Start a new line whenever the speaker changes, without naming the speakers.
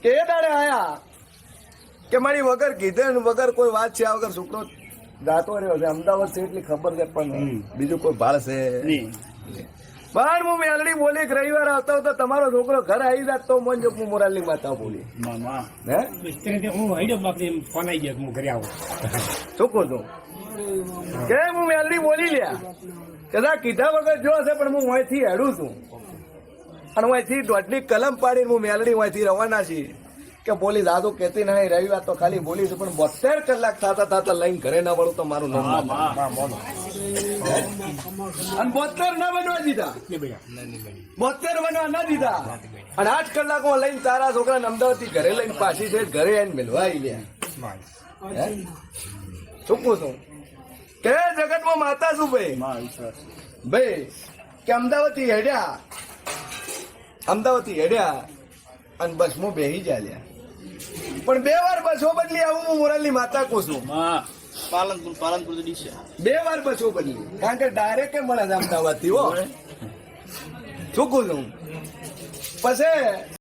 કે એ દાડે આયા કે મારી વગર કીધે ને વગર કોઈ વાત છે આ વગર છોકરો જાતો રહ્યો છે. અમદાવાદ છે એટલી ખબર છે પણ બીજું કોઈ ભાળ છે પણ હું મેલડી બોલી કે રવિવાર આવતા તો તમારો છોકરો ઘર આવી જાત તો મન જો હું મોરાલની માતા બોલી હે
હું હઈડો બાપને ફોન આવી ગયો હું ઘરે આવું
ચોખ્ખું છું કે હું મેલડી બોલી લ્યા કદાચ કીધા વગર જો હશે પણ હું અહીંથી હેડું છું અને હું અહીંથી દોઢની કલમ પાડીને હું મેલડી અહીંથી રવાના છીએ કે પોલીસ આદુ કહેતી નહીં રવિવાર તો ખાલી બોલી છું પણ 72 કલાક થતા થતા લઈને ઘરે ના વળું તો મારું નામ અને 72 ના બનવા દીધા 72 બનવા ના દીધા અને 8 કલાકમાં લઈને તારા છોકરાને અમદાવાદ થી ઘરે લઈને પાછી છે ઘરે આવીને મિલવા આવી ગયા ચૂકવું છું કે જગતમાં માતા શું ભાઈ કે અમદાવાદ થી હેડ્યા અને બસ હું બેહી ચાલ્યા પણ 2 વાર બસો બદલી આવું હું મોરાલની માતા કહું છું
પાલનપુર
2 વાર બસો બદલી કારણ કે ડાયરેક્ટ મળે છે અમદાવાદ થી હો ચૂકું છું પછી